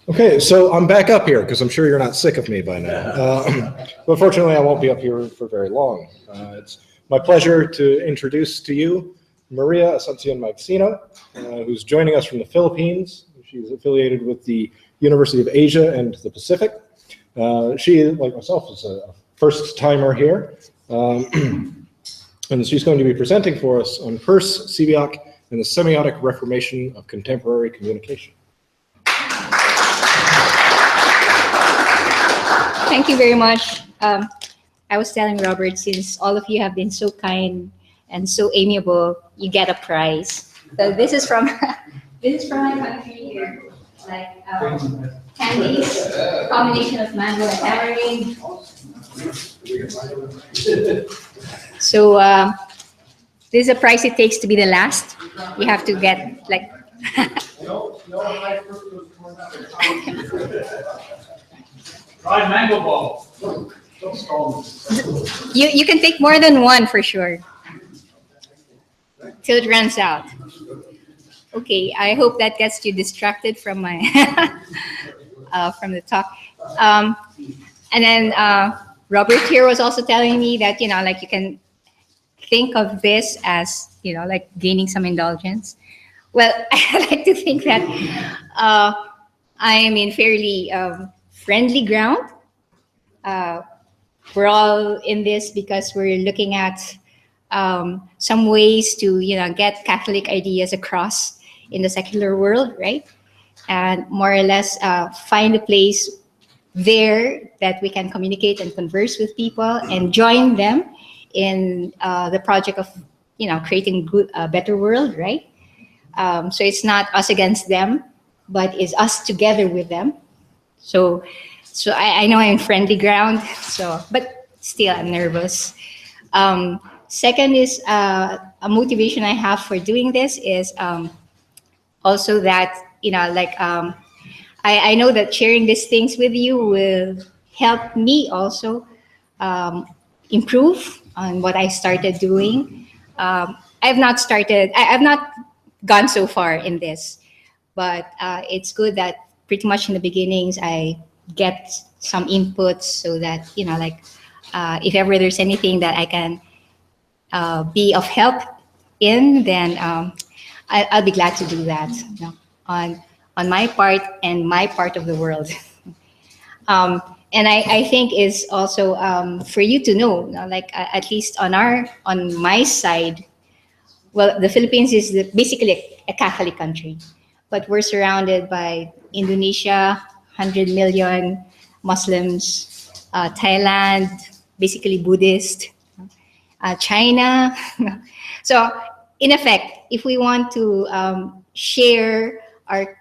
Okay, so I'm back up here because I'm sure you're not sick of me by now. But fortunately, I won't be up here for very long. It's my pleasure to introduce to you Maria Asuncion Magcino, who's joining us from the Philippines. She's affiliated with the University of Asia and the Pacific. She, like myself, is a first-timer here. And she's going to be presenting for us on Peirce, Sebeok, and the semiotic reformation of contemporary communication. Thank you very much. I was telling Robert, since all of you have been so kind and so amiable, you get a prize. So this is from my country here, like candies, combination of mango and tamarind. So this is a price it takes to be the last. You have to get like. Fried mango ball. You can take more than one for sure. Till it runs out. Okay, I hope that gets you distracted from my from the talk. And then Robert here was also telling me that, like you can think of this as, like gaining some indulgence. Well, I like to think that I am in fairly friendly ground. We're all in this because we're looking at some ways to, get Catholic ideas across in the secular world, right? And more or less find a place there that we can communicate and converse with people and join them in the project of, creating a better world, right? So it's not us against them, but it's us together with them. So I know I'm in friendly ground, but still I'm nervous. Second is a motivation I have for doing this is also that, I know that sharing these things with you will help me also improve on what I started doing. I've not gone so far in this, but it's good that pretty much in the beginnings I get some inputs so that, if ever there's anything that I can be of help in, then I'll be glad to do that, on my part and my part of the world. And I think is also for you to know, at least on my side, well, the Philippines is basically a Catholic country, but we're surrounded by Indonesia, 100 million Muslims, Thailand, basically Buddhist, China. So in effect, if we want to share our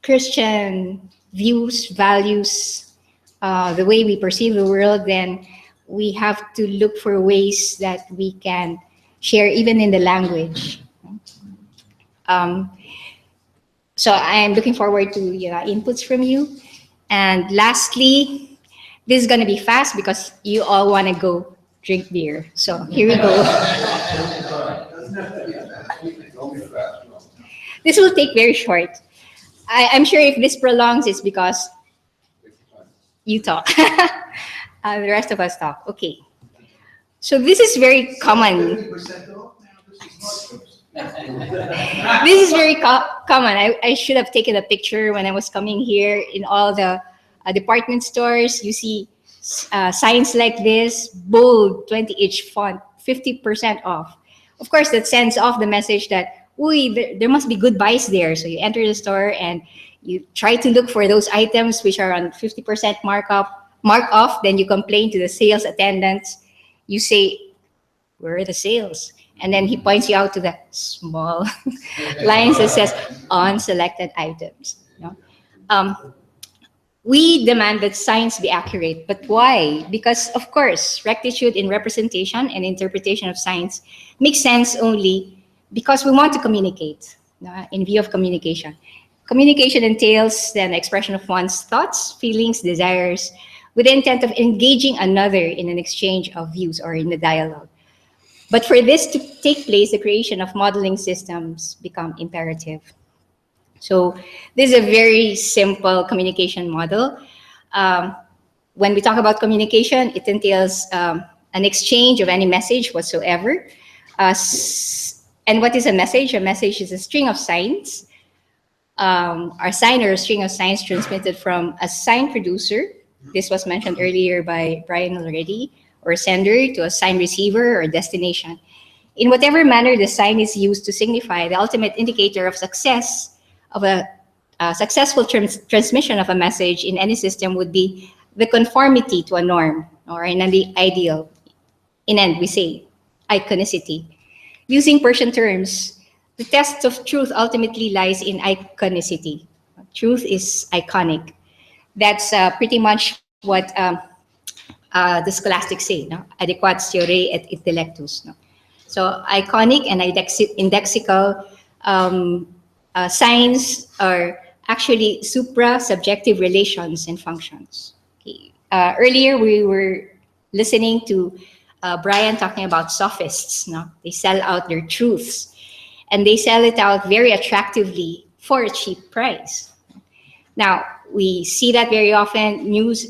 Christian views, values, the way we perceive the world, then we have to look for ways that we can share even in the language. So I'm looking forward to inputs from you. And lastly, this is going to be fast because you all want to go drink beer. So here we go. This will take very short. I'm sure if this prolongs, it's because you talk. The rest of us talk. Okay. So this is very common. This is very common. I should have taken a picture when I was coming here. In all the department stores, you see signs like this, bold, 20-inch font, 50% off. Of course, that sends off the message that, there must be good buys there. So you enter the store and you try to look for those items which are on 50% mark off. Then you complain to the sales attendants. You say, where are the sales? And then he points you out to the small lines that says on selected items. We demand that signs be accurate, but why? Because of course, rectitude in representation and interpretation of signs makes sense only because we want to communicate, in view of communication. Communication entails then expression of one's thoughts, feelings, desires, with the intent of engaging another in an exchange of views or in a dialogue. But for this to take place, the creation of modeling systems become imperative. So this is a very simple communication model. When we talk about communication, it entails an exchange of any message whatsoever. And what is a message? A message is a string of signs, or sign or a string of signs transmitted from a sign producer. This was mentioned earlier by Brian already, or sender to a sign receiver or destination. In whatever manner the sign is used to signify the ultimate indicator of success of a successful transmission of a message in any system would be the conformity to a norm, or in the ideal. In end, we say iconicity. Using Persian terms, the test of truth ultimately lies in iconicity. Truth is iconic. That's pretty much what the scholastics say, no? Adequatiore et intellectus. No? So iconic and indexical signs are actually supra-subjective relations and functions. Okay. Earlier, we were listening to Brian talking about sophists. No? They sell out their truths, and they sell it out very attractively for a cheap price. Now, we see that very often. News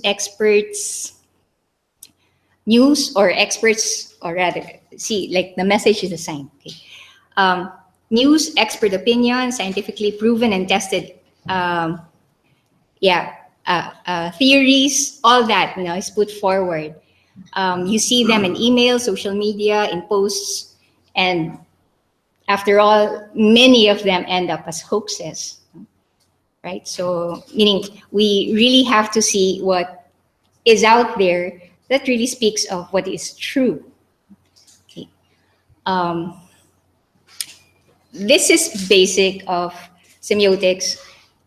or experts, or rather, see, like the message is a sign. Okay. News, expert opinion, scientifically proven and tested, theories, all that is put forward. You see them in email, social media, in posts, and after all, many of them end up as hoaxes, right? So, meaning we really have to see what is out there that really speaks of what is true. Okay. This is basic of semiotics,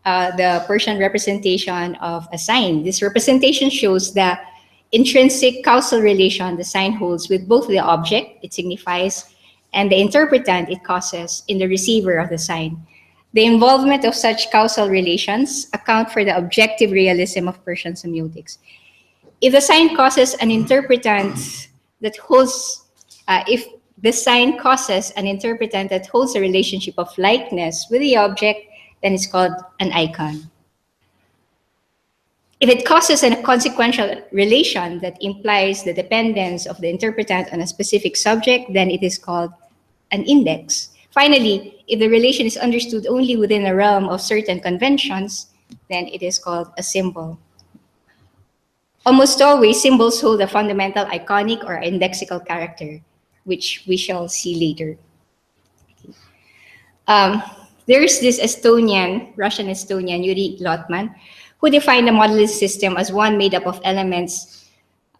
the Persian representation of a sign. This representation shows the intrinsic causal relation the sign holds with both the object it signifies and the interpretant it causes in the receiver of the sign. The involvement of such causal relations account for the objective realism of Persian semiotics. If the sign causes an interpretant that holds, if the sign causes an interpretant that holds a relationship of likeness with the object, then it's called an icon. If it causes a consequential relation that implies the dependence of the interpretant on a specific subject, then it is called an index. Finally, if the relation is understood only within a realm of certain conventions, then it is called a symbol. Almost always, symbols hold a fundamental iconic or indexical character, which we shall see later. There's this Russian-Estonian, Yuri Lotman, who defined the modelist system as one made up of elements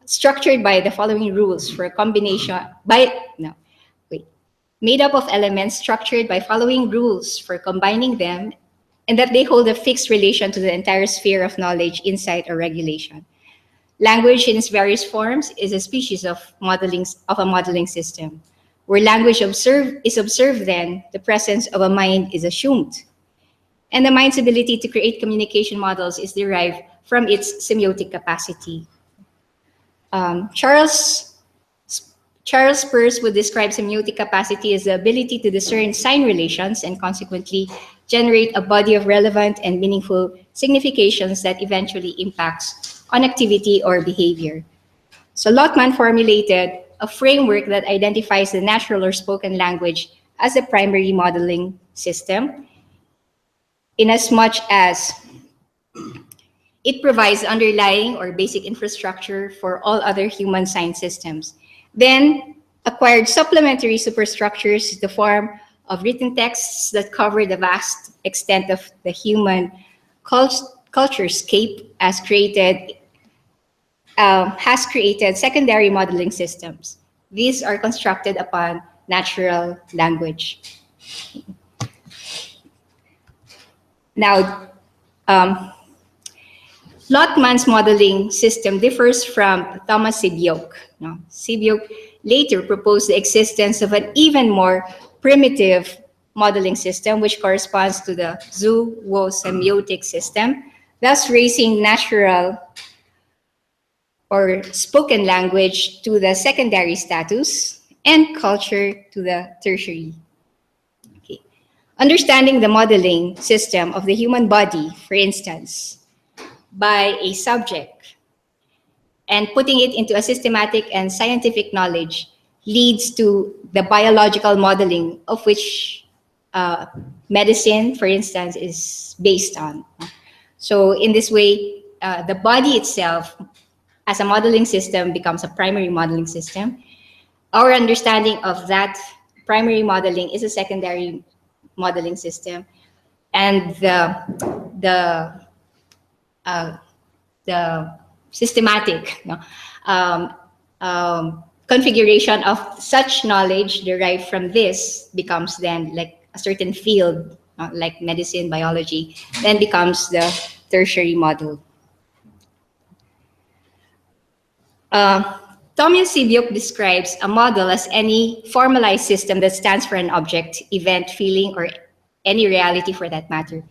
structured by the following rules for a combination, made up of elements structured by following rules for combining them, and that they hold a fixed relation to the entire sphere of knowledge, insight, or regulation. Language in its various forms is a species of a modeling system. Where language is observed, then the presence of a mind is assumed. And the mind's ability to create communication models is derived from its semiotic capacity. Charles Peirce would describe semiotic capacity as the ability to discern sign relations and consequently generate a body of relevant and meaningful significations that eventually impacts on activity or behavior. So Lotman formulated a framework that identifies the natural or spoken language as a primary modeling system, inasmuch as it provides underlying or basic infrastructure for all other human sign systems. Then acquired supplementary superstructures in the form of written texts that cover the vast extent of the human culturescape has created secondary modeling systems. These are constructed upon natural language. Now, Lotman's modeling system differs from Thomas Sebeok. Sebeok later proposed the existence of an even more primitive modeling system, which corresponds to the zoosemiotic system, thus raising natural or spoken language to the secondary status and culture to the tertiary. Okay. understanding the modeling system of the human body, for instance, by a subject and putting it into a systematic and scientific knowledge leads to the biological modeling of which medicine, for instance, is based on. So in this way, the body itself as a modeling system becomes a primary modeling system. Our understanding of that primary modeling is a secondary modeling system, and the systematic configuration of such knowledge derived from this becomes then like a certain field, like medicine, biology, then becomes the tertiary model. Thomas Sebeok describes a model as any formalized system that stands for an object, event, feeling, or any reality for that matter.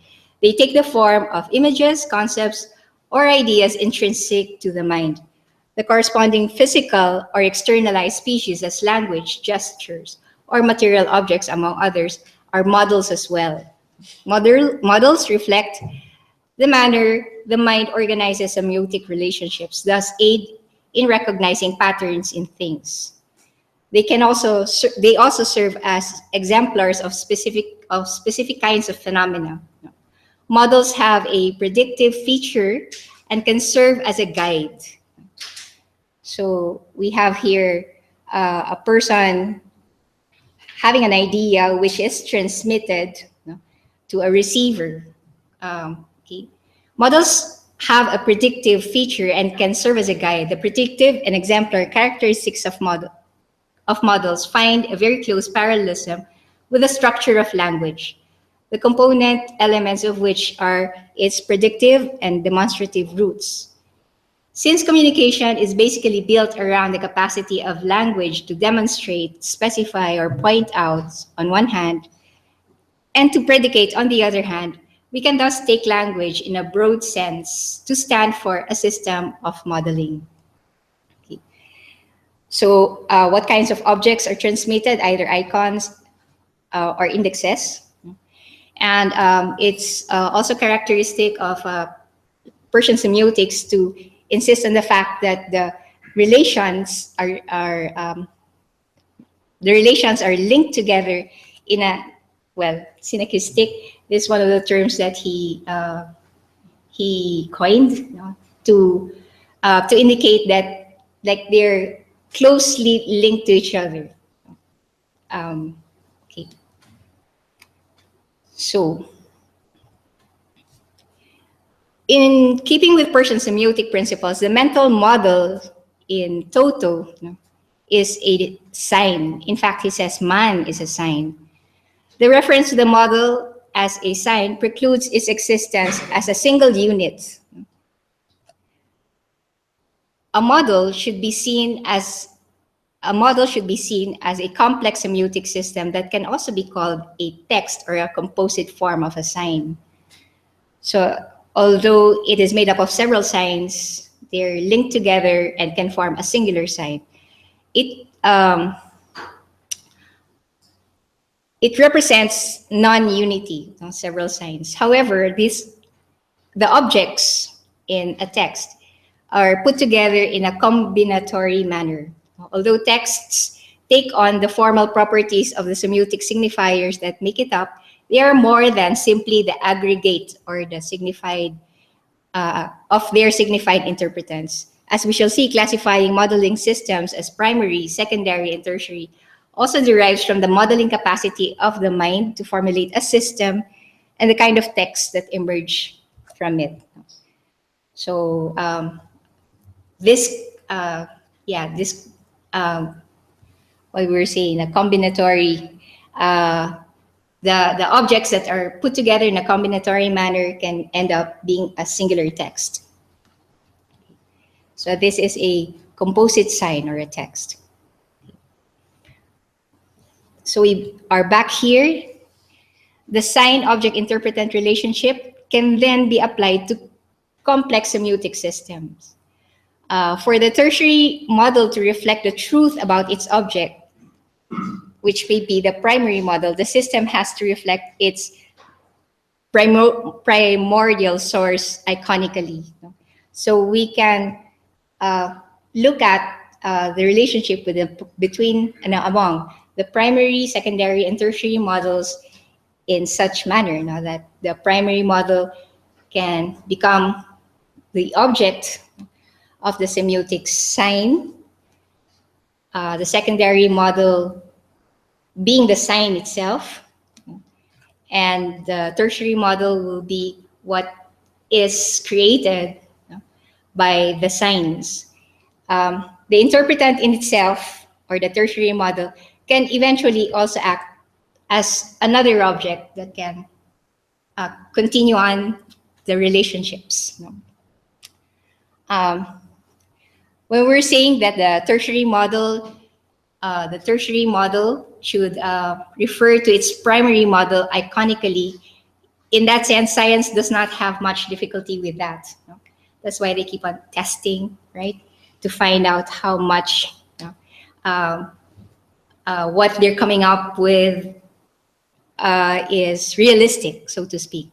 They take the form of images, concepts, or ideas intrinsic to the mind. The corresponding physical or externalized species as language, gestures, or material objects, among others, are models as well. Models reflect the manner the mind organizes semiotic relationships, thus aid in recognizing patterns in things. They also serve as exemplars of specific kinds of phenomena. Models have a predictive feature and can serve as a guide. So we have here a person having an idea which is transmitted to a receiver. Okay. Models have a predictive feature and can serve as a guide. The predictive and exemplar characteristics of models find a very close parallelism with the structure of language, the component elements of which are its predictive and demonstrative roots. Since communication is basically built around the capacity of language to demonstrate, specify, or point out on one hand, and to predicate on the other hand, we can thus take language in a broad sense to stand for a system of modeling. Okay. So what kinds of objects are transmitted? Either icons or indexes. And it's also characteristic of Persian semiotics to insist on the fact that the relations are linked together in a, well, synechistic. This is one of the terms that he coined, to indicate that like they're closely linked to each other. Okay. So, in keeping with Persian semiotic principles, the mental model in toto is a sign. In fact, he says man is a sign. The reference to the model as a sign precludes its existence as a single unit. A model should be seen as a complex semiotic system that can also be called a text or a composite form of a sign. So, although it is made up of several signs, they're linked together and can form a singular sign. It represents non-unity, several signs. However, the objects in a text are put together in a combinatory manner. Although texts take on the formal properties of the semiotic signifiers that make it up, they are more than simply the aggregate or the signified of their signified interpretants. As we shall see, classifying modeling systems as primary, secondary, and tertiary also derives from the modeling capacity of the mind to formulate a system and the kind of texts that emerge from it. So what we were saying, a combinatory, the objects that are put together in a combinatory manner can end up being a singular text. So this is a composite sign or a text. So we are back here. The sign-object-interpretant relationship can then be applied to complex semiotic systems. For the tertiary model to reflect the truth about its object, which may be the primary model, the system has to reflect its primordial source iconically. So we can look at the relationship between and among the primary, secondary, and tertiary models in such manner now that the primary model can become the object of the semiotic sign, the secondary model being the sign itself, and the tertiary model will be what is created by the signs. The interpretant in itself, or the tertiary model, can eventually also act as another object that can continue on the relationships. When we're saying that the tertiary model should refer to its primary model iconically, in that sense, science does not have much difficulty with that. That's why they keep on testing, right, to find out how much what they're coming up with is realistic, so to speak.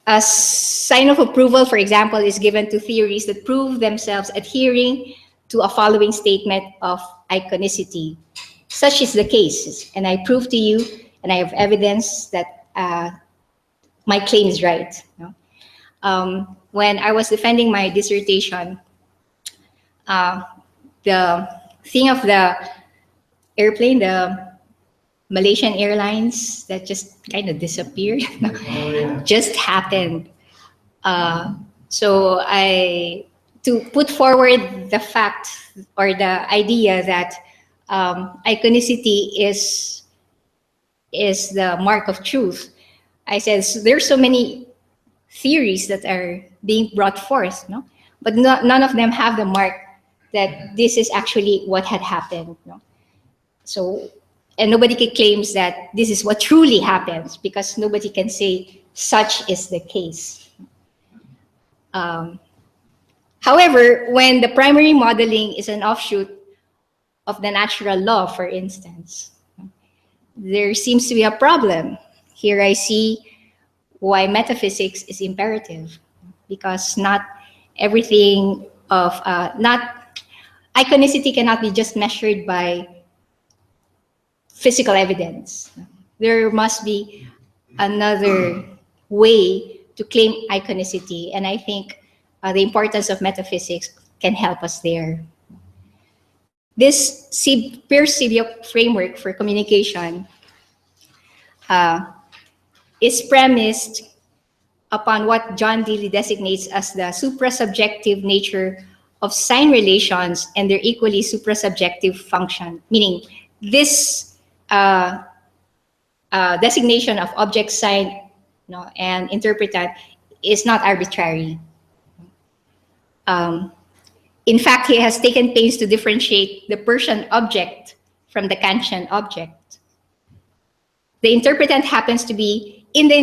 A sign of approval, for example, is given to theories that prove themselves adhering to a following statement of iconicity. Such is the case, and I prove to you, and I have evidence that my claim is right. When I was defending my dissertation, the thing of the airplane, the Malaysian Airlines that just kind of disappeared, just happened. So to put forward the fact or the idea that iconicity is the mark of truth, I said there's so many theories that are being brought forth, but none of them have the mark that this is actually what had happened. So, and nobody claims that this is what truly happens because nobody can say such is the case. However, when the primary modeling is an offshoot of the natural law, for instance, there seems to be a problem. Here I see why metaphysics is imperative, because not everything of, iconicity cannot be just measured by physical evidence. There must be another way to claim iconicity, and I think the importance of metaphysics can help us there. This Peirce Sebeok framework for communication is premised upon what John Dewey designates as the suprasubjective nature of sign relations and their equally suprasubjective function, meaning this designation of object, sign, and interpretant is not arbitrary. In fact, he has taken pains to differentiate the Peircean object from the Kantian object. The interpretant happens to be in the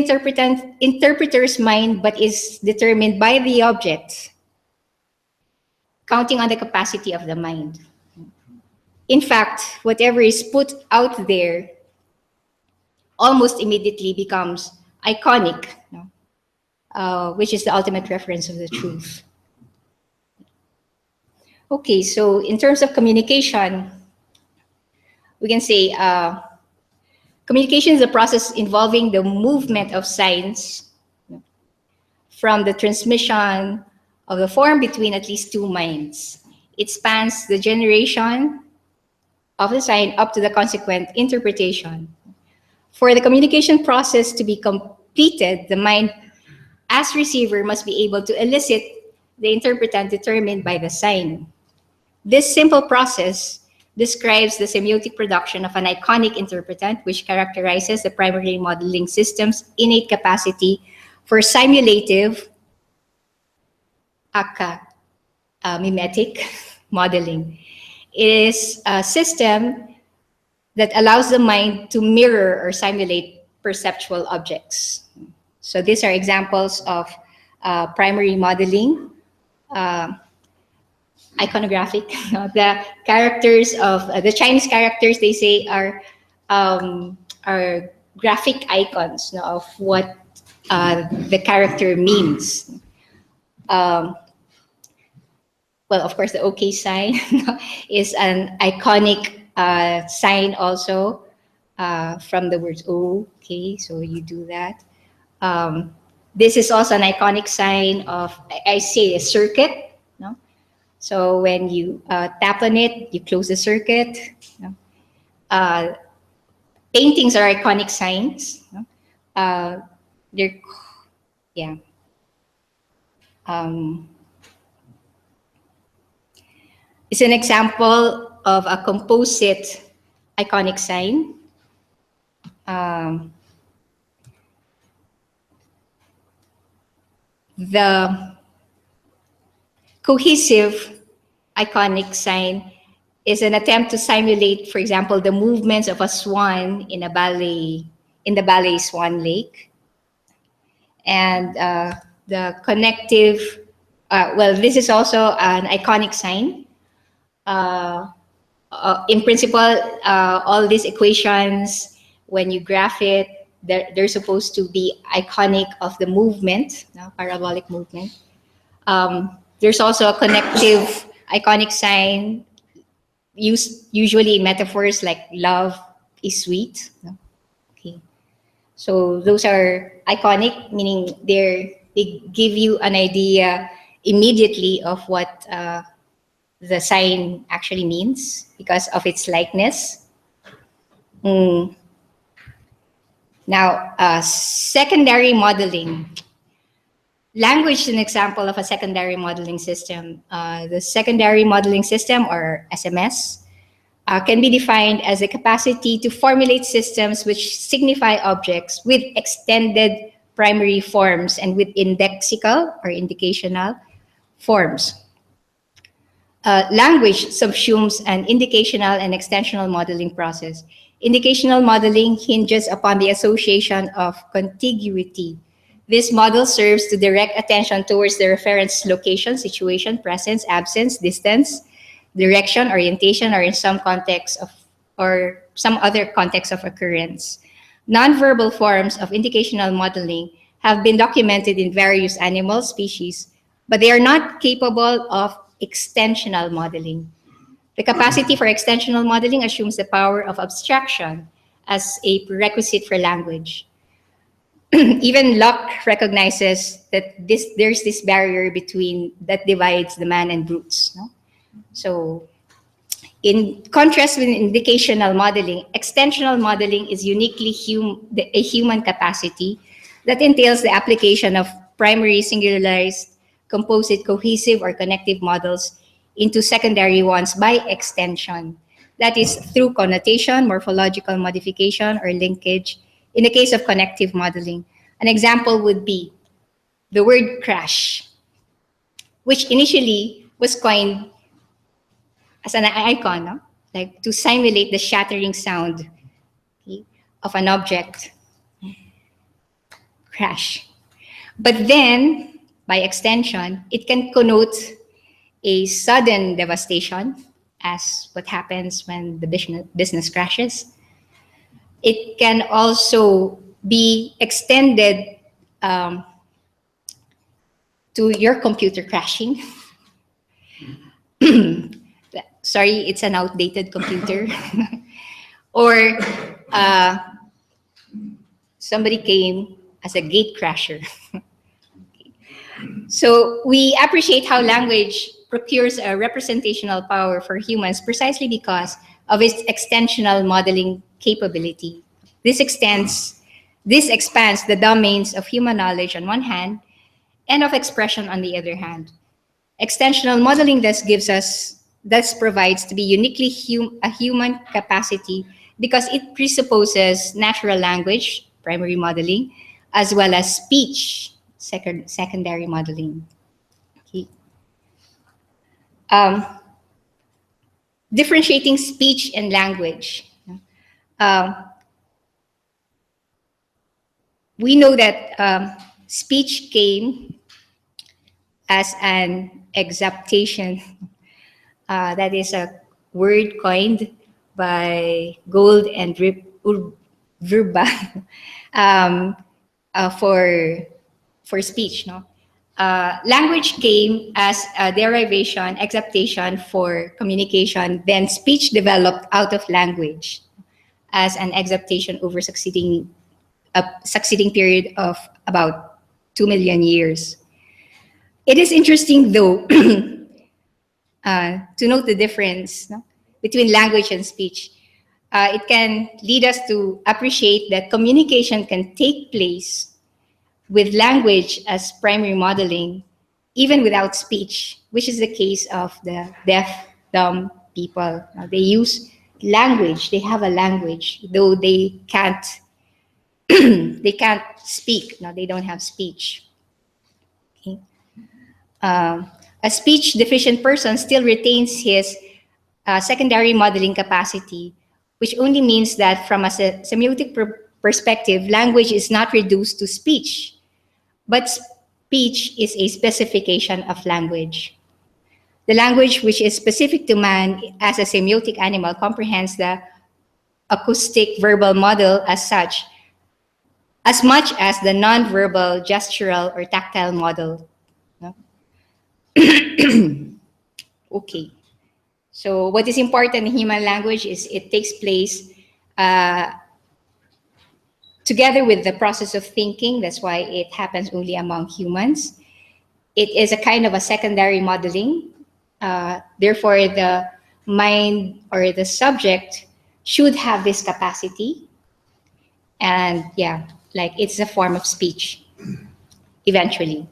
interpreter's mind, but is determined by the object, counting on the capacity of the mind. In fact, whatever is put out there almost immediately becomes iconic, which is the ultimate reference of the truth. Okay, so in terms of communication, we can say communication is a process involving the movement of signs from the transmission of the form between at least two minds. It spans the generation of the sign up to the consequent interpretation. For the communication process to be completed, the mind as receiver must be able to elicit the interpretant determined by the sign. This simple process describes the semiotic production of an iconic interpretant, which characterizes the primary modeling system's innate capacity for simulative mimetic modeling. It is a system that allows the mind to mirror or simulate perceptual objects. So these are examples of primary modeling. iconographic. The characters of the Chinese characters, they say, are graphic icons, of what the character means. Well, of course, the OK sign is an iconic sign also from the words OK. So you do that. This is also an iconic sign of, I say, a circuit. No? So when you tap on it, you close the circuit. No? Paintings are iconic signs. No? They're, yeah. It's an example of a composite iconic sign. The cohesive iconic sign is an attempt to simulate, for example, the movements of a swan in a ballet, in the ballet Swan Lake. And the connective, well, this is also an iconic sign. In principle, all these equations, when you graph it, they're supposed to be iconic of the movement, parabolic movement. There's also a connective iconic sign used usually in metaphors like love is sweet. Okay. So those are iconic, meaning they give you an idea immediately of what the sign actually means because of its likeness. Now, secondary modeling. Language is an example of a secondary modeling system. The secondary modeling system, or SMS, can be defined as the capacity to formulate systems which signify objects with extended primary forms and with indexical or indicational forms. Language subsumes an indicational and extensional modeling process. Indicational modeling hinges upon the association of contiguity. This model serves to direct attention towards the reference location, situation, presence, absence, distance, direction, orientation, or in some context of, or some other context of occurrence. Nonverbal forms of indicational modeling have been documented in various animal species, but they are not capable of extensional modeling. The capacity for extensional modeling assumes the power of abstraction as a prerequisite for language. Even Locke recognizes that there's this barrier between that divides the man and brutes. No? So, in contrast with indicational modeling, extensional modeling is uniquely a human capacity that entails the application of primary singularized, composite, cohesive, or connective models into secondary ones by extension. That is through connotation, morphological modification, or linkage. In the case of connective modeling, an example would be the word crash, which initially was coined as an icon, no? Like to simulate the shattering sound, okay, of an object. Crash. But then, by extension, it can connote a sudden devastation, as what happens when the business crashes. It can also be extended to your computer crashing. Sorry, it's an outdated computer. Or somebody came as a gate crasher. So we appreciate how language procures a representational power for humans precisely because of its extensional modeling capability. This expands the domains of human knowledge on one hand and of expression on the other hand. Extensional modeling thus provides to be uniquely a human capacity because it presupposes natural language, primary modeling, as well as speech, secondary modeling. Okay. Differentiating speech and language. We know that speech came as an exaptation That is a word coined by Gold and Verba um, for speech. No, language came as a derivation, acceptation for communication. Then speech developed out of language as an acceptation over a succeeding period of about 2 million years. It is interesting, though, to note the difference, no, between language and speech. It can lead us to appreciate that communication can take place with language as primary modeling, even without speech, which is the case of the deaf, dumb people. They use language, they have a language, though they can't they can't speak. No, they don't have speech. Okay. A speech deficient person still retains his secondary modeling capacity, which only means that from a semiotic perspective, language is not reduced to speech, but speech is a specification of language. The language which is specific to man as a semiotic animal comprehends the acoustic verbal model as such, as much as the non-verbal, gestural, or tactile model. No? Okay. So what is important in human language is it takes place together with the process of thinking. That's why it happens only among humans. It is a kind of a secondary modeling. Therefore, the mind or the subject should have this capacity. And yeah, like it's a form of speech eventually.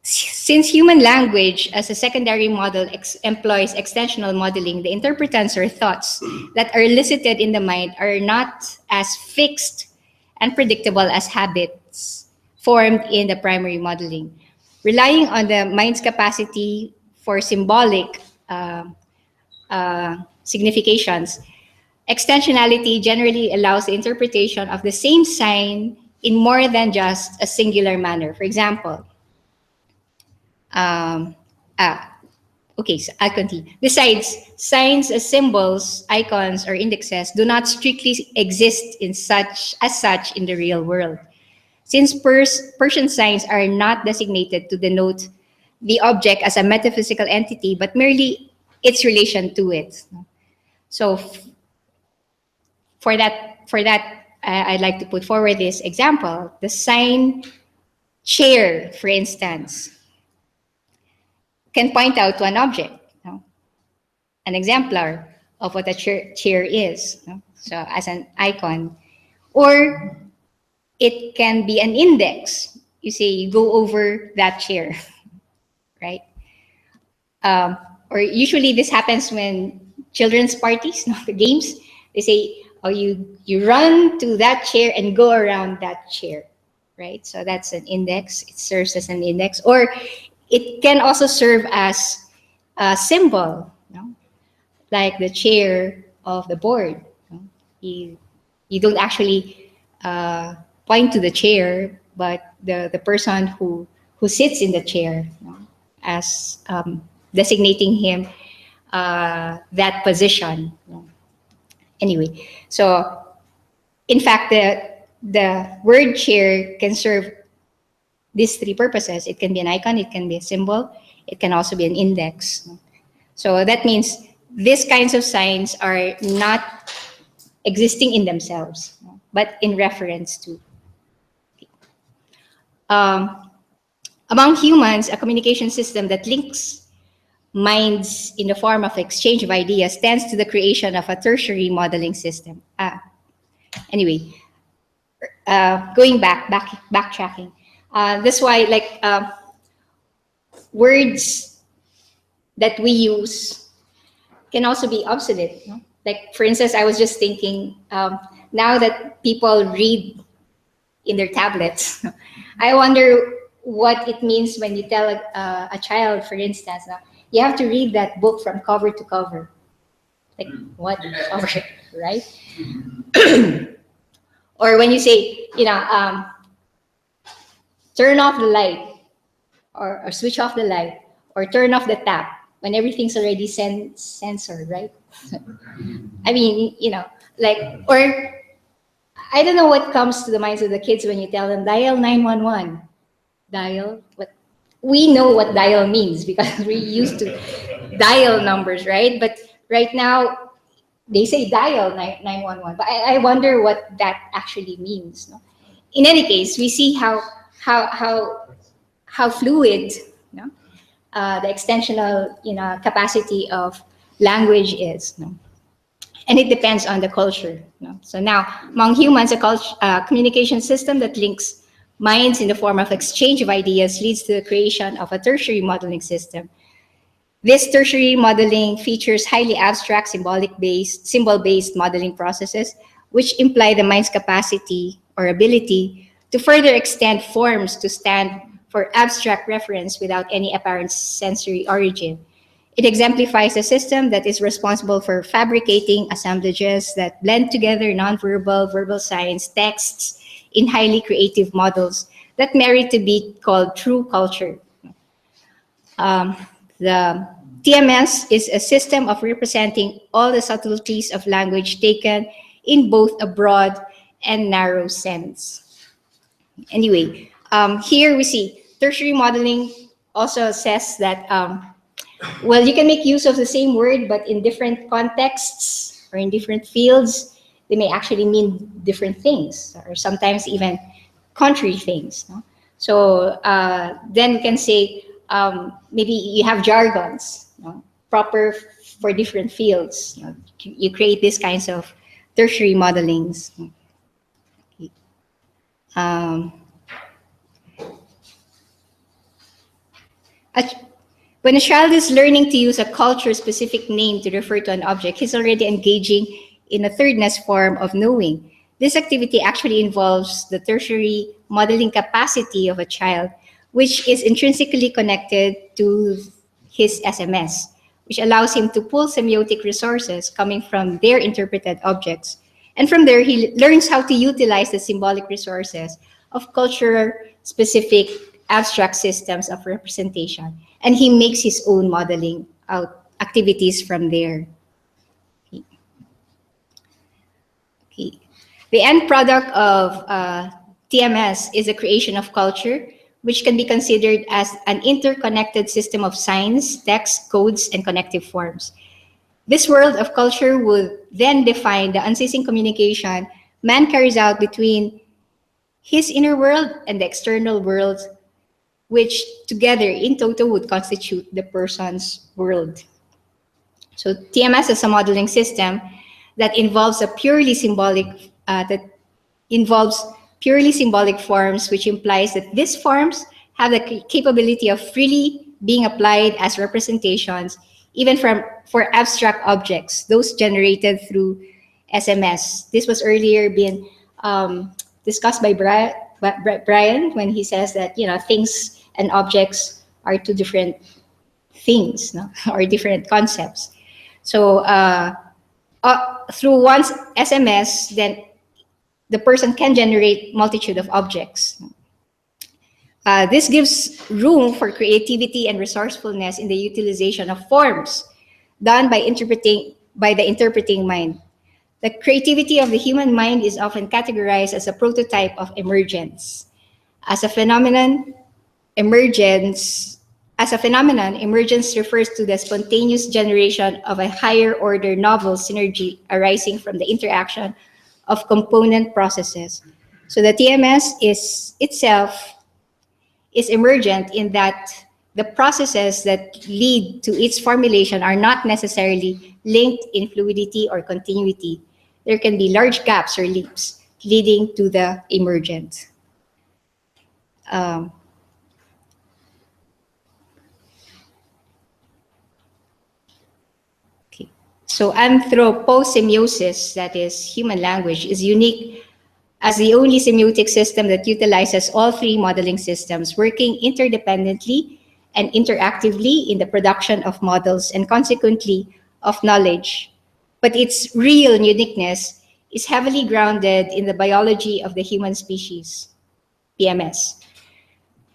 Since human language as a secondary model employs extensional modeling, the interpretants or thoughts that are elicited in the mind are not as fixed and predictable as habits formed in the primary modeling. Relying on the mind's capacity for symbolic significations, extensionality generally allows the interpretation of the same sign in more than just a singular manner. For example, okay, so I'll continue. Besides, signs as symbols, icons, or indexes do not strictly exist as such in the real world. Since Persian signs are not designated to denote the object as a metaphysical entity, but merely its relation to it. So for that, I'd like to put forward this example. The sign chair, for instance, can point out to an object, an exemplar of what a chair is, so as an icon. Or it can be an index. You say, you go over that chair, right? Or usually this happens when children's parties, the games, they say, oh, you run to that chair and go around that chair, right? So that's an index. It serves as an index. Or it can also serve as a symbol, like the chair of the board. You don't actually point to the chair, but the person who sits in the chair, as designating him that position. Anyway, so in fact, the word chair can serve these three purposes. It can be an icon, it can be a symbol, it can also be an index. So that means these kinds of signs are not existing in themselves, but in reference to. Among humans, a communication system that links minds in the form of exchange of ideas tends to the creation of a tertiary modeling system. Anyway, backtracking. That's why, like, words that we use can also be obsolete. Like, for instance, I was just thinking, now that people read in their tablets, I wonder what it means when you tell a child, for instance, you have to read that book from cover to cover. Like, what cover, right? Or when you say, turn off the light or switch off the light or turn off the tap when everything's already censored, right? I mean, like, or I don't know what comes to the minds of the kids when you tell them dial 911. Dial, what? We know what dial means because we used to dial numbers, right? But right now they say dial 911. But I wonder what that actually means. No? In any case, we see how fluid, the extensional capacity of language is. And it depends on the culture. So now, among humans, a communication system that links minds in the form of exchange of ideas leads to the creation of a tertiary modeling system. This tertiary modeling features highly abstract symbol-based modeling processes, which imply the mind's capacity or ability to further extend forms to stand for abstract reference without any apparent sensory origin. It exemplifies a system that is responsible for fabricating assemblages that blend together nonverbal, verbal signs, texts in highly creative models that merit to be called true culture. The TMS is a system of representing all the subtleties of language taken in both a broad and narrow sense. Anyway, here we see tertiary modeling also says that well, you can make use of the same word, but in different contexts or in different fields, they may actually mean different things, or sometimes even contrary things. No? So then we can say maybe you have jargons, proper for different fields. You create these kinds of tertiary modelings. When a child is learning to use a culture-specific name to refer to an object, he's already engaging in a thirdness form of knowing. This activity actually involves the tertiary modeling capacity of a child, which is intrinsically connected to his SMS, which allows him to pull semiotic resources coming from their interpreted objects. And from there, he learns how to utilize the symbolic resources of culture-specific abstract systems of representation. And he makes his own modeling out activities from there. Okay. The end product of TMS is a creation of culture, which can be considered as an interconnected system of signs, text, codes, and connective forms. This world of culture would then define the unceasing communication man carries out between his inner world and the external world, which together in total would constitute the person's world. So TMS is a modeling system that involves purely symbolic forms, which implies that these forms have the capability of freely being applied as representations, even for abstract objects, those generated through SMS. This was earlier being discussed by Brian when he says that things and objects are two different things, or different concepts. So through one's SMS, then the person can generate multitude of objects. This gives room for creativity and resourcefulness in the utilization of forms done by the interpreting mind. The creativity of the human mind is often categorized as a prototype of emergence. As a phenomenon, emergence refers to the spontaneous generation of a higher order novel synergy arising from the interaction of component processes. So the TMS itself is emergent in that the processes that lead to its formulation are not necessarily linked in fluidity or continuity. There can be large gaps or leaps leading to the emergent. So anthroposemiosis, that is human language, is unique as the only semiotic system that utilizes all three modeling systems working interdependently and interactively in the production of models and consequently of knowledge. But its real uniqueness is heavily grounded in the biology of the human species, PMS.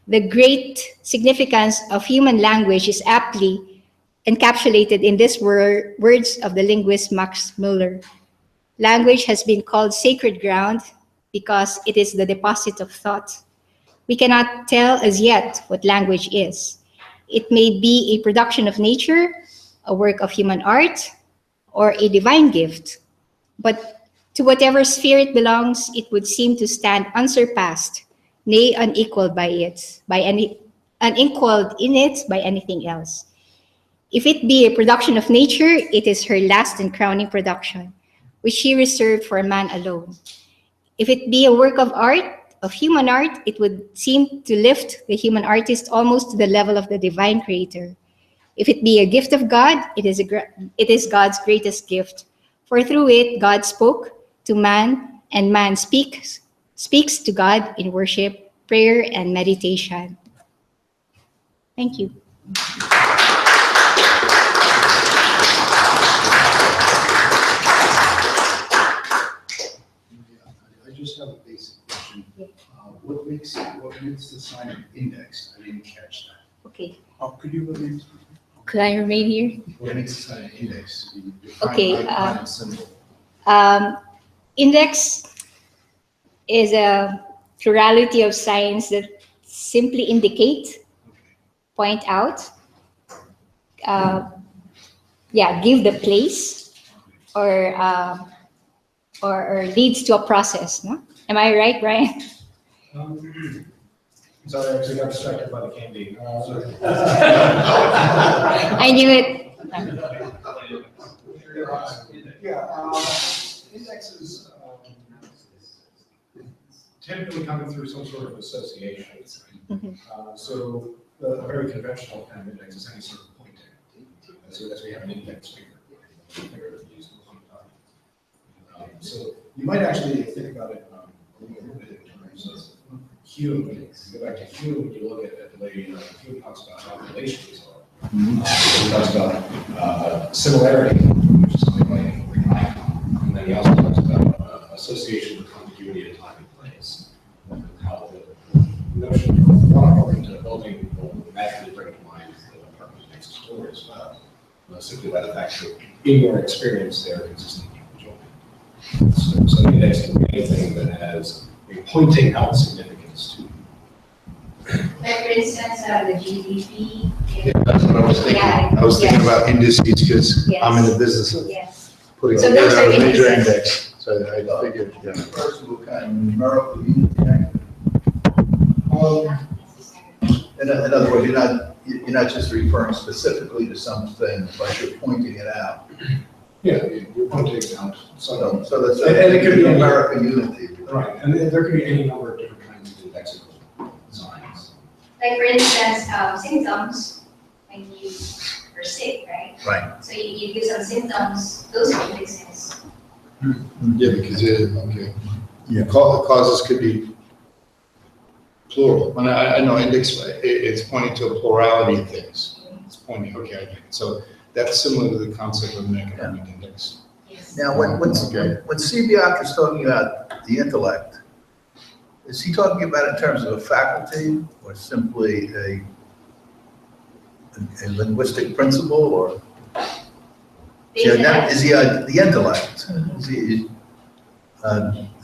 The great significance of human language is aptly encapsulated in these words of the linguist Max Muller. Language has been called sacred ground because it is the deposit of thought. We cannot tell as yet what language is. It may be a production of nature, a work of human art, or a divine gift. But to whatever sphere it belongs, it would seem to stand unsurpassed, nay, unequaled unequaled in it by anything else. If it be a production of nature, it is her last and crowning production, which she reserved for man alone. If it be a work of art, of human art, it would seem to lift the human artist almost to the level of the divine creator. If it be a gift of God, it is God's greatest gift. For through it, God spoke to man, and man speaks to God in worship, prayer, and meditation. Thank you. I just have a basic question. What makes the sign of index? I didn't catch that. Okay. Could you repeat? Could I remain here? What makes the sign of index? Okay, Define a symbol. Index is a plurality of signs that simply indicate, point out, give the place, or leads to a process. No? Am I right, Brian? Sorry, I actually got distracted by the candy. I knew it. Indexes typically coming through some sort of association. So a very conventional kind of index is any sort of pointing. So we have an index finger that we use to point out. So you might actually think about it a little bit in terms of Hume. If you go back to Hume, you look at the way Hume talks about how relations are. He talks about similarity, which is something like an icon. And then he also talks about association with contiguity of time and place. And how the notion of one apartment to a building will naturally bring to mind the apartment next door as well. Simply by the fact that in your experience, they're consistently joined. So the index can be anything that has a pointing out significance to you. Like for instance, the GDP. Yeah, that's what I was thinking. Yeah, I was thinking yes. about indices because Yes. I'm in the business of Yes. putting So together those are a major indices. index. So I figured, yeah. Personal kind of numerical unit. In other words, you're not just referring specifically to something, but you're pointing it out. Yeah, you're pointing out. So So that's And it could be any- numerical unity. right, and there could be any number of different kinds of indexical signs. Like for instance, symptoms when you are sick, right? Right. So you give some symptoms, those are indexes. Yeah, because causes could be plural. And I know index, it's pointing to a plurality of things. It's pointing, okay, I get it. So that's similar to the concept of an economic index. Yes. Now, when Sebeok is talking about the intellect, is he talking about it in terms of a faculty or simply a linguistic principle, or is he the intellect?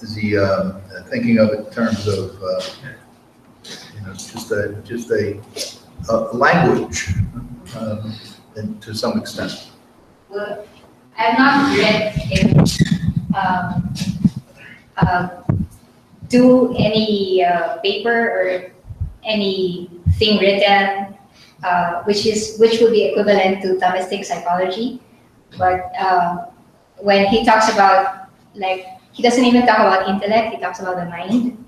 Is he thinking of it in terms of just a language and to some extent? Well, I've not read him do any paper or anything written which would be equivalent to Thomistic psychology. But when he talks about, like, he doesn't even talk about intellect, he talks about the mind.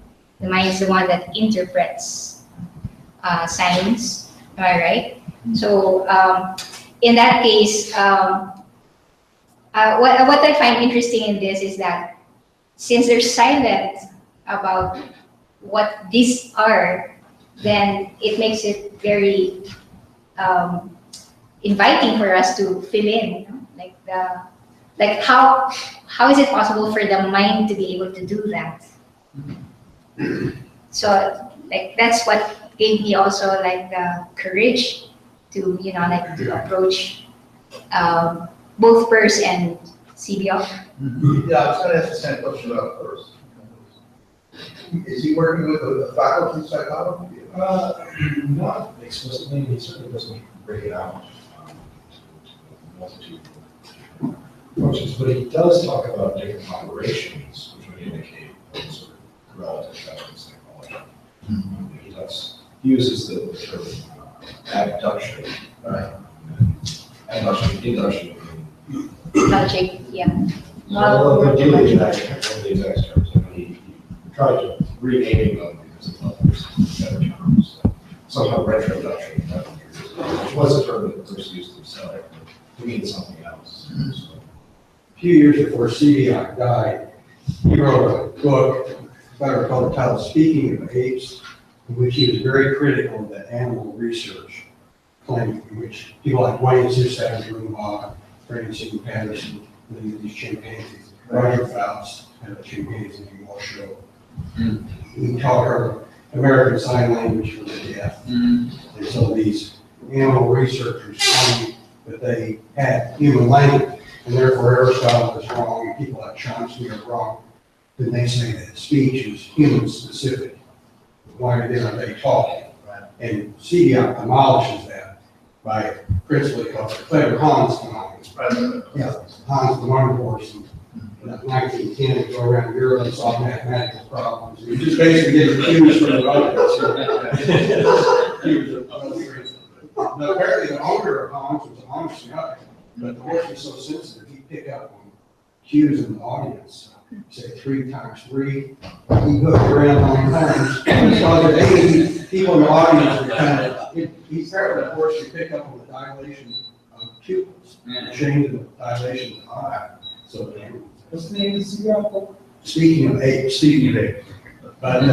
The mind is the one that interprets signs, am I right? So in that case, what I find interesting in this is that since they're silent about what these are, then it makes it very inviting for us to fill in, you know? like how is it possible for the mind to be able to do that? So like that's what gave me also like the courage to, like to approach both Peirce and Sebeok. Yeah, I was gonna ask the same question about Peirce. Is he working with a faculty psychologist? Not explicitly, he certainly doesn't break it out. Multitude approaches, but he does talk about different operations, which would indicate sort of relative judgment psychology. He uses the term abduction, Right. abduction, induction. Logic, yeah. Well, they're dealing with that, one of the exact terms. I mean, he tried to renaming them because of others, better terms. Somehow retroduction, which was a term that the person used himself to mean something else. So, A few years before Sebeok died, he wrote a book, better called titled Speaking of Apes, in which he was very critical of the animal research claim, in which people like Wayne Zissou, Greenlaw, Francine Patterson, these chimpanzees, Roger Faust had a chimpanzee wall show. We taught her American Sign Language for the deaf. And so these animal researchers claimed that they had human language, and therefore Aristotle was wrong, and people like Chomsky are wrong. Then they say that speech is human specific. Why then are they talking? And Sebeok demolishes that by a principle called the clever Hans phenomenon. Yeah, Hans the Martin horse in 1910 would go around Europe and solve mathematical problems. He just basically getting cues from the audience. Now, apparently the owner of Hans was an honest guy, but the horse was so sensitive, he'd pick up on cues in the audience. Say 3 times 3, he hooked around 9 times. So that people in the audience were kind of, he apparently, of course, could pick up on the dilation of pupils, change in the dilation of the eye. So, what's the name of the cigar book? speaking of apes, but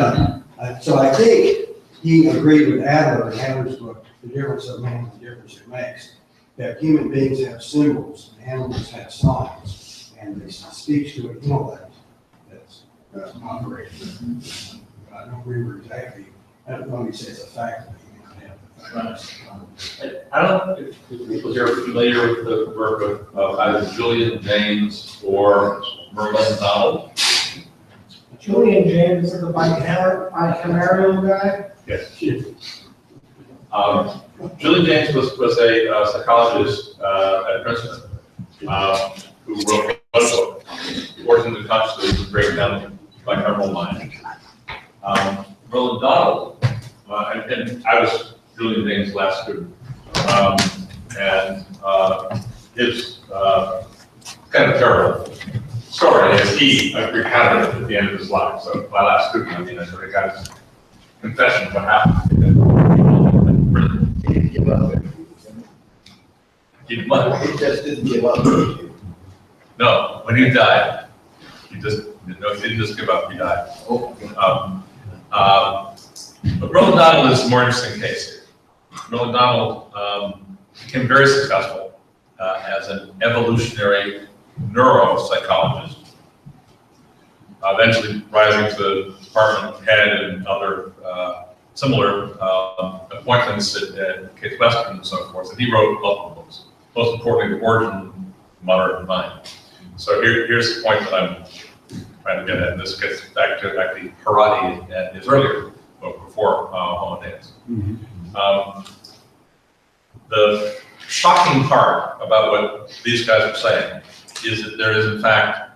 so I think he agreed with Adler in Adler's book, The Difference of Man and the Difference It Makes, that human beings have symbols and animals have signs, and they speak to an intellect that's operating. I don't remember exactly. I don't know if he says a fact, but he might have the fact. I don't know if people here are familiar with the work of either Julian James or Merlin Donald. Julian James is the bicameral guy? Yes. Julian James was a psychologist at Princeton who wrote a book, Origins of Consciousness, to break down the bicameral mind. Merlin Donald, and I was Julian James' last student, and his kind of terrible story is he recounted it at the end of his life. So my last student, I mean, I sort of got his confession of what happened. He didn't give up. He just didn't give up. No, when he died, he didn't just give up, he died. But Merlin Donald is a more interesting case. Merlin Donald became very successful as an evolutionary neuropsychologist, eventually rising to department head and other similar appointments at Case Western and so forth. And he wrote multiple books, most importantly, The Origin of Modern Mind. So here's the point that I'm trying to get at, and this gets back to actually Harari and his earlier book before Homo Deus. The shocking part about what these guys are saying is that there is, in fact,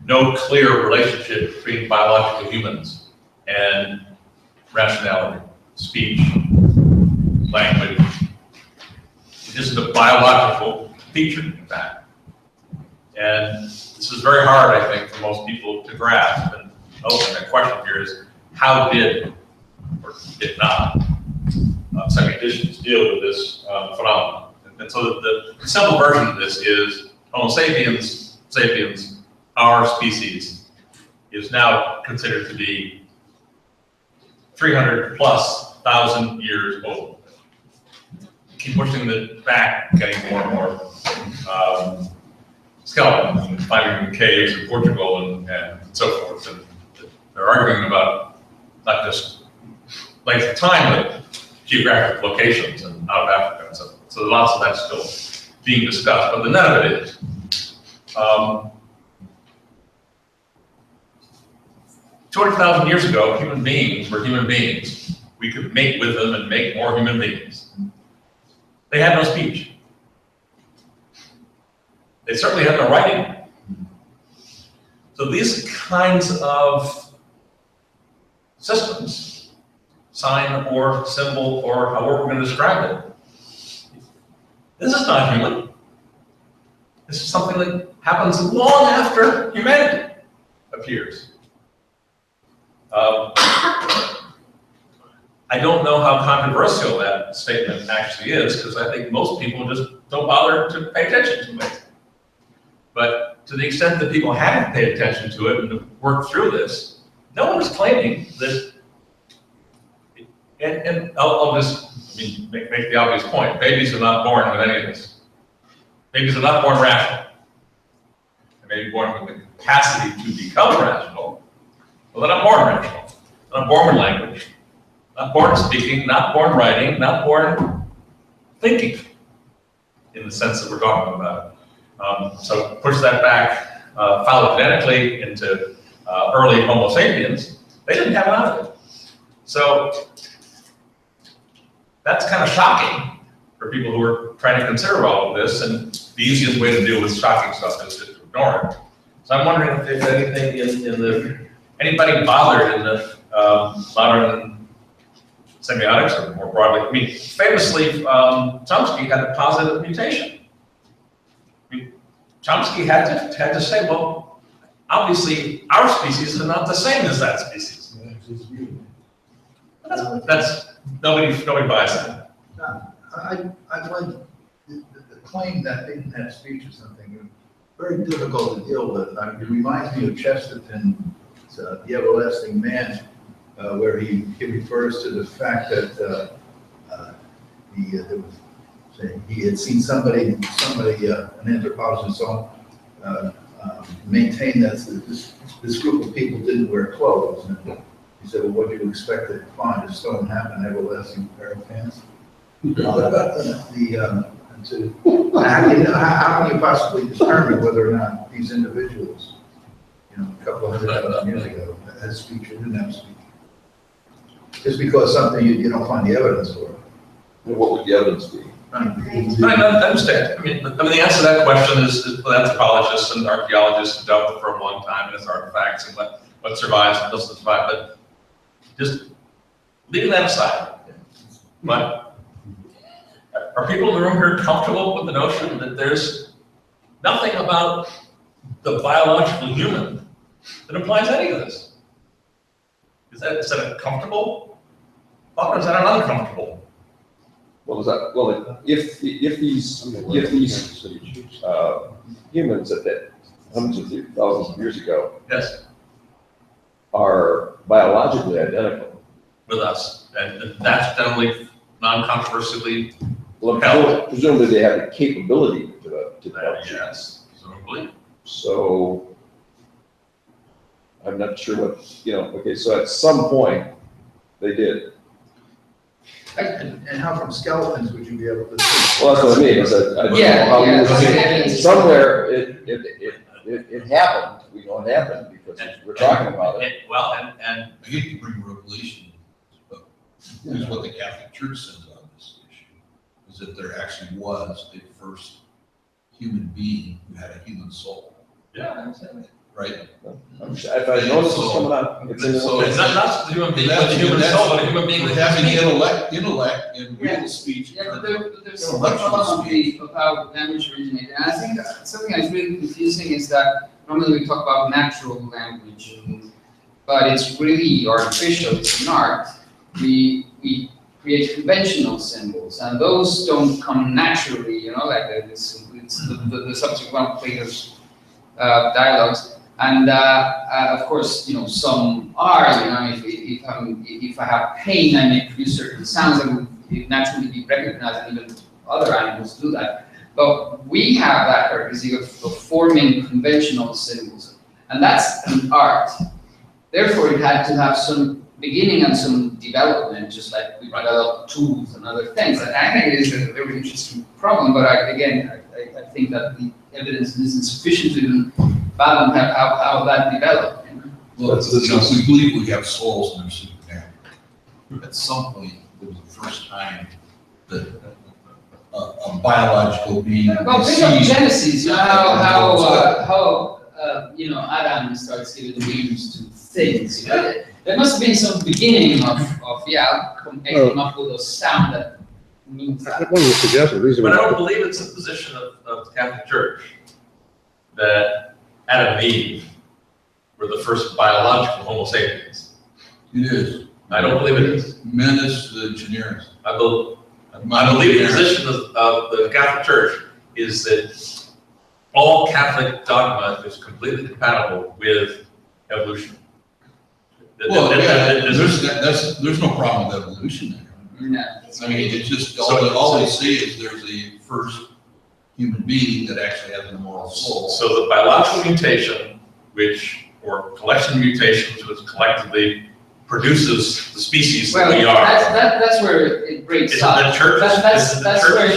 no clear relationship between biological humans and rationality, speech, language. It isn't a biological feature, in fact. And this is very hard, I think, for most people to grasp. And the question here is, how did, or did not, second editions deal with this phenomenon? And so the simple version of this is Homo sapiens, our species, is now considered to be 300,000+ years old. Keep pushing it back, getting more and more skeletons and finding them in caves in Portugal and so forth. And they're arguing about not just length of time, but geographic locations and out of Africa. So lots of that's still being discussed, but none of it is. 200,000 years ago, human beings were human beings. We could mate with them and make more human beings. They had no speech. They certainly had no writing. So these kinds of systems, sign or symbol or however we're going to describe it, this is not human. This is something that happens long after humanity appears. I don't know how controversial that statement actually is, because I think most people just don't bother to pay attention to it. But to the extent that people haven't paid attention to it and worked through this, no one is claiming that. And I'll just make the obvious point. Babies are not born with any of this. Babies are not born rational. They may be born with the capacity to become rational, but they're not born rational. They're not born with language, not born speaking, not born writing, not born thinking in the sense that we're talking about. So push that back phylogenetically into early Homo sapiens, they didn't have none of it. So that's kind of shocking for people who are trying to consider all of this, and the easiest way to deal with shocking stuff is to ignore it. So I'm wondering if there's anything anybody bothered in the modern semiotics, or more broadly. I mean, famously, Chomsky had a positive mutation. I mean, Chomsky had to say, well, obviously our species is not the same as that species. That's nobody buys that. I'd like the claim that in that speech or something, very difficult to deal with. I mean, it reminds me of Chesterton's The Everlasting Man, where he refers to the fact that he had seen somebody, an anthropologist, maintain that this group of people didn't wear clothes. And he said, well, what do you expect to find? A stone hat and an everlasting pair of pants? How can you possibly determine whether or not these individuals, a couple of 100,000 years ago, had speech or didn't have speech? Just because something you don't find the evidence for. What would the evidence be? I understand. I mean, the answer to that question is anthropologists and archaeologists have dealt with for a long time, and it's artifacts and what survives and doesn't survive. But just leaving that aside, but are people in the room here comfortable with the notion that there's nothing about the biological human that implies any of this? Is that a comfortable thought, or is that an uncomfortable? If these humans that hundreds of thousands of years ago, yes, are biologically identical with us, and that's generally non-controversially well, held. presumably they have the capability to develop. Yes, presumably. So I'm not sure what, okay, so at some point they did. And how from skeletons would you be able to? Well, that's what I mean, is that I don't know how somewhere it happened, we know it happened because we're talking about it. Well, and I hate to bring revelation, but here's what the Catholic Church says on this issue, is that there actually was a first human being who had a human soul. yeah, I understand that. Right? If I know this is coming on, it's in the. So It's not the human being, but the human soul, but a human being with having speech. intellect and real speech. Yeah, but there's some problem of how language originated. And I think something that's really confusing is that normally we talk about natural language, but it's really artificial, it's an art. We create conventional symbols, and those don't come naturally, like it's the subsequent Plato's dialogues. And of course, some are. If I have pain, I may produce certain sounds that would naturally be recognized, and even other animals do that. But we have that characteristic of forming conventional symbols, and that's an art. Therefore, it had to have some beginning on some development, just like we develop tools and other things. And I think it is a very interesting problem, but I think that the evidence isn't sufficient to even fathom how that developed. Well, we believe we have souls and they're supernatural. At some point, it was the first time that a biological being. Well, think of Genesis, how Adam starts giving names to things. There must have been some beginning of came up with a sound that means that. But I don't believe it's the position of the Catholic Church that Adam and Eve were the first biological Homo sapiens. It is. I don't believe it is. Menace the generis. I believe the position of the Catholic Church is that all Catholic dogma is completely compatible with evolution. Well, there's no problem with evolution there. No. I mean, it's just, all they say is there's a first human being that actually has an immortal soul. So the biological mutation, or collection of mutations, which collectively produces the species that we are. That's where it breaks up. The church, that's where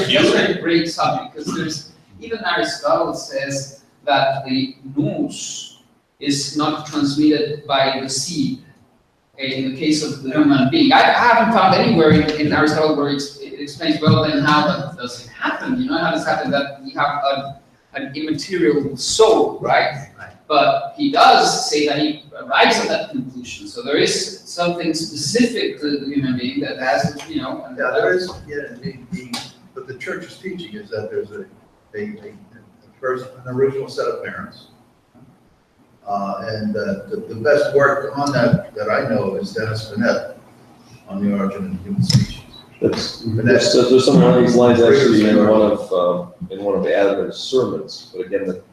it breaks up, because even Aristotle says that the nous is not transmitted by the seed. In the case of the human being, I haven't found anywhere in Aristotle where it explains well then how that does it happen. How does it happen that we have an immaterial soul, right? But he does say that he arrives at that conclusion. So there is something specific to the human being that has, Yeah, there is, but the church's teaching is that there's an original set of parents. And the best work on that I know is Dennis Finette on the origin of human species. There's something along these lines actually in one of Adam's sermons, but again, that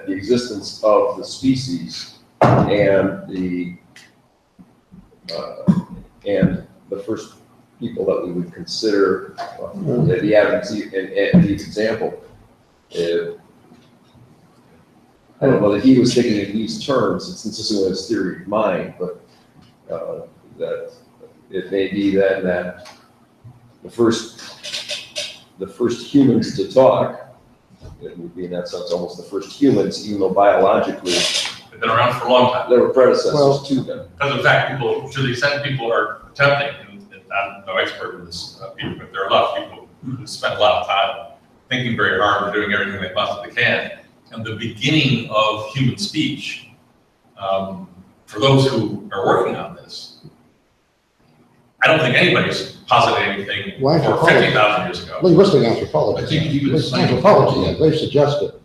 the existence of the species and the first people that we would consider the Adam and Eve's example. I don't know that he was thinking in these terms. It's consistent with his theory of mind, but that it may be that the first humans to talk, it would be in that sense almost the first humans, even though biologically they've been around for a long time. They were predecessors to them. Because in fact, to the extent people are attempting, and I'm no expert in this, Peter, but there are a lot of people who spend a lot of time thinking very hard and doing everything they possibly can. And the beginning of human speech, for those who are working on this, I don't think anybody's posited anything for 50,000 years ago. Linguistic anthropology. I think even anthropology, they suggested,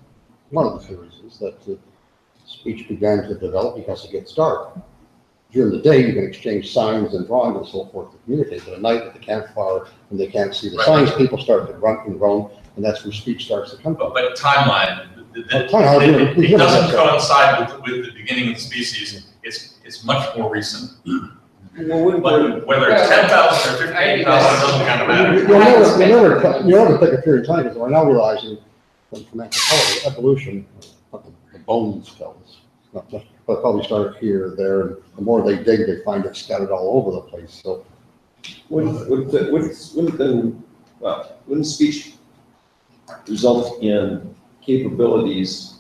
one of the theories is that the speech began to develop because it gets dark. During the day, you can exchange signs and drawings and so forth to communicate, but at night at the campfire, when they can't see the signs, people start to grunt and groan, and that's where speech starts to come from. But timeline, it doesn't coincide with the beginning of the species. It's much more recent. But whether it's 10,000 or 15,000 doesn't kind of matter. You'll never take a period of time, because we're now realizing from anthropology, evolution, what the bone skeletons, but probably started here, there, and the more they dig, they find it scattered all over the place. So, wouldn't speech result in capabilities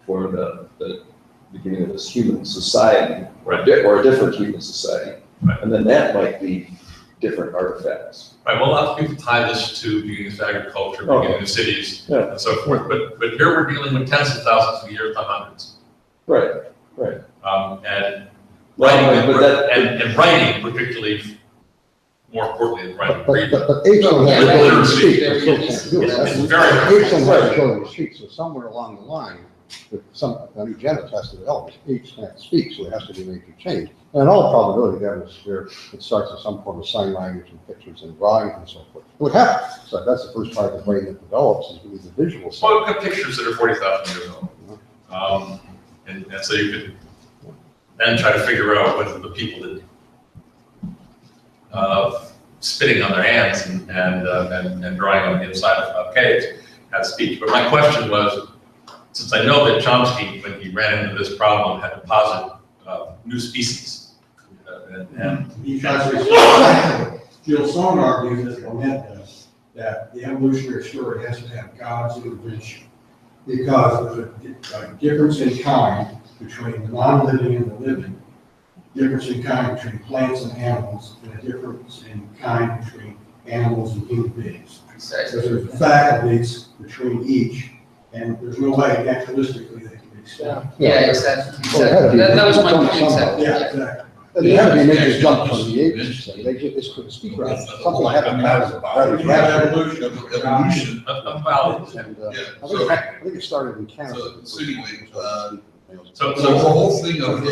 for the beginning of this human society, or a different human society? Right. And then that might be different artifacts. Right, well, a lot of people tie this to beginnings of agriculture, beginning of cities, and so forth. But here we're dealing with tens of thousands of years, not hundreds. Right. And writing, particularly, more importantly than writing, reading. But apes don't have the ability to speak, they still can't do It's that. very Apes don't have the ability to speak, so somewhere along the line, a new genus has to develop. Apes can't speak, so there has to be a major change. And in all probability, the atmosphere, it starts with some form of sign language and pictures and drawings and so forth. It would happen. So that's the first part of the brain that develops is really the visual side. Well, we've got pictures that are 40,000 years old. And so you could then try to figure out whether the people that spitting on their hands and drawing on the inside of caves had speech. But my question was, since I know that Chomsky, when he ran into this problem, had to posit new species, And He tries to, Jill Sloan argues, as Clement does, that the evolutionary story has to have God's intervention. Because there's a difference in kind between the non-living and the living, difference in kind between plants and animals, and a difference in kind between animals and human beings. Exactly. So there's faculties between each, and there's no way naturalistically they can be explained. Yeah, exactly. Well, That was my some- point, exactly. Yeah, exactly. And they had to be major jumps from the apes, they just couldn't speak right. Something had to happen. You have evolution of Evolution. about, And, Yeah, I think it started in Canada. So anyway, so, the so, whole thing of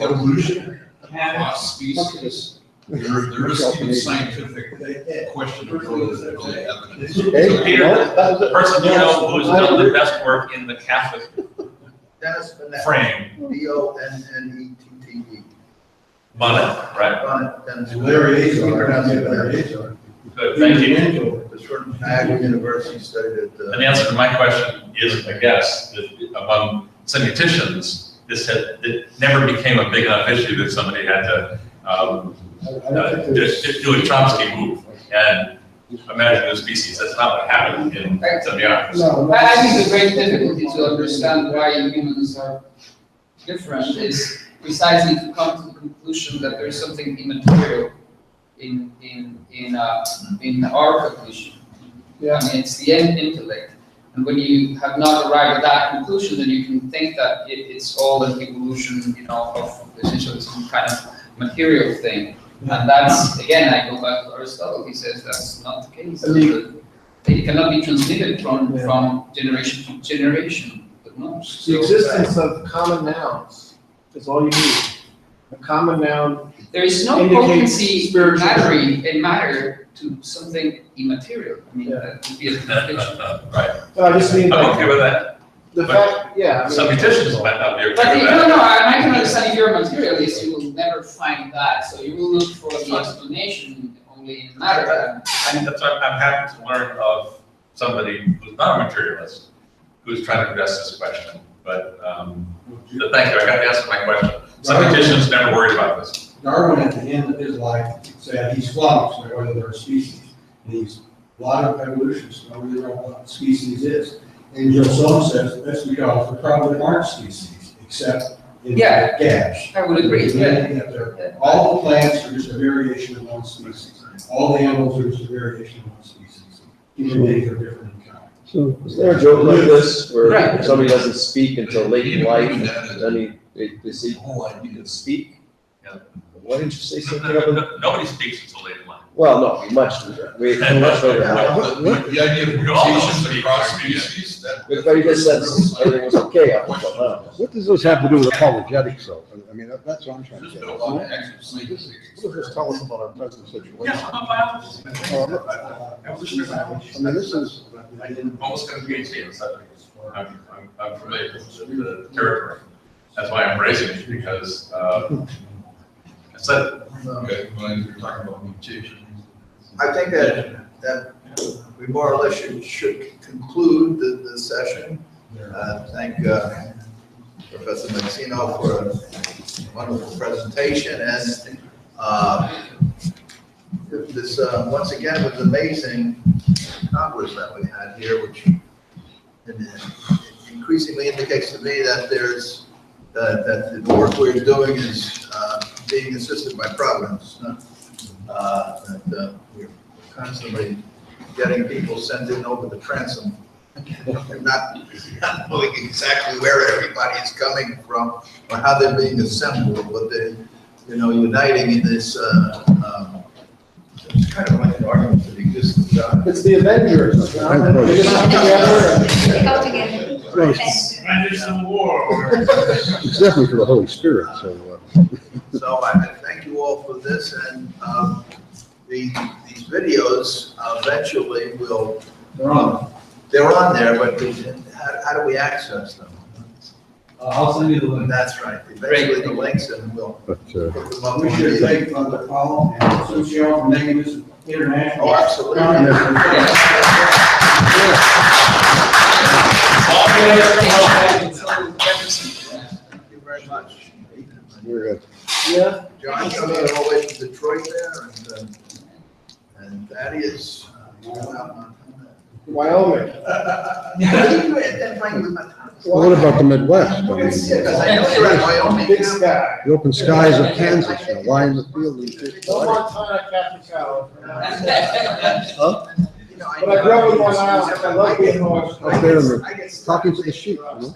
evolution across species, there is even scientific question of whether there's any evidence. so Peter, the person you know who's done the best work in the Catholic Dennis Bennett. frame, Bonnett. Bonnet, right? Bonnett, Dennis. Larry Azar, Pronounce it Larry Bennett. Azar. Good, thank you. It's from Niagara University, studied at, And the answer to my question is, I guess, that among semioticians, it never became a big enough issue that somebody had to do a Chomsky move and imagine a species. That's not what happened in semiotics. I think the great difficulty to understand why humans are different is precisely to come to the conclusion that there is something immaterial in our cognition. I mean, it's the intellect. And when you have not arrived at that conclusion, then you can think that it's all an evolution, of essentially some kind of material thing. And that's, again, I go back to Aristotle, he says that's not the case. It cannot be transmitted from generation to generation, but no. The existence of common nouns is all you need. A common noun. There is no indicates potency spiritual- in matter to something immaterial. I mean, that would be a contradiction. Right. So I just mean I'm okay like, with that. the but fact, yeah. I mean- Semioticians might not be okay with But that. no, I can understand if you're a materialist, you will never find that. So you will look for the explanation only in matter. And that's why I'm happy to learn of somebody who's not a materialist, who's trying to address this question. But thank you, I got to answer my question. Semioticians never worried about this. Darwin, at the end of his life, said he's flummoxed by whether there are species. And he's, a lot of evolutionists don't really know what species is. And Jill Sloan says that's because there probably aren't species, except in Yeah. gaps. I would agree, yeah. All the plants are just a variation of one species. All the animals are just a variation of one species. Human beings are different in kind. So, Is there a joke like this where Right. somebody doesn't speak until late in life, That is and then they say, the whole you idea. can speak? Yeah. Why didn't you say something about? Nobody speaks until late in life. Well, no, much later. Much later. The idea of We all mutations speak, across right? species, that. But he just said everything was okay up until now. what does this have to do with apologetics, though? I mean, that's what I'm trying to There's get no at. lot of actual What scientific does this tell us about our present situation? Yeah, I'm a biologist. I mean, this is, Almost got a PhD in subject. I'm familiar with the territory. That's why I'm raising it, because I said, Okay, when you're talking about mutation. I think that we more or less should conclude the session. Thank Professor Maxino for a wonderful presentation, and this, once again, was amazing Congress that we had here, which increasingly indicates to me that that the work we're doing is being assisted by Providence. That we're constantly getting people sent in over the transom, not knowing exactly where everybody is coming from or how they're being assembled, but they're, uniting in this, it's kind of like an argument for the existence of God. It's the Avengers. You know? They just come together They go together. well, it's Avengers of war. it's definitely for the Holy Spirit, so. So I thank you all for this, and these videos eventually will, they're on there, but how do we access them? I'll send you the link. That's right, eventually the links, and we'll But, put them up. We should thank Dr. Paul and Sucio for making this international. Oh, absolutely. Thank you. Thank you very much. we're good. Yeah. Yeah, I come here all the way from Detroit there, and that is, Wyoming. Well, what about the Midwest? I mean, Because I know you're at Wyoming. Big sky. the open skies of Kansas, you know, lie in the field and fish. No Montana, Catholic College. Huh? You know, But I grew up in Long Island, I love being north. Up there in the, talking to the sheep, you know?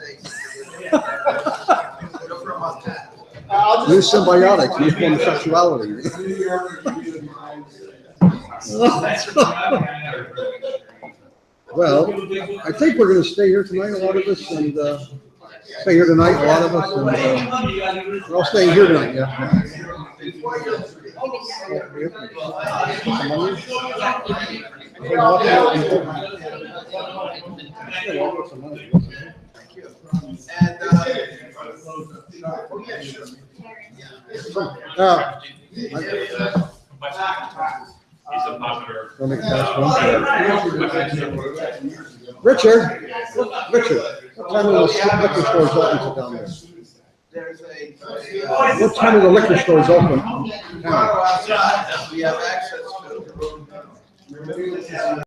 New symbiotic, new form of sexuality. Well, I think we're gonna stay here tonight, a lot of us, and, stay here tonight, a lot of us, and, we're all staying here tonight, yeah. He's a popular. Don't make fast one. Richard, what time are the liquor stores open down there? There's a. What time are the liquor stores open? We have access to the road.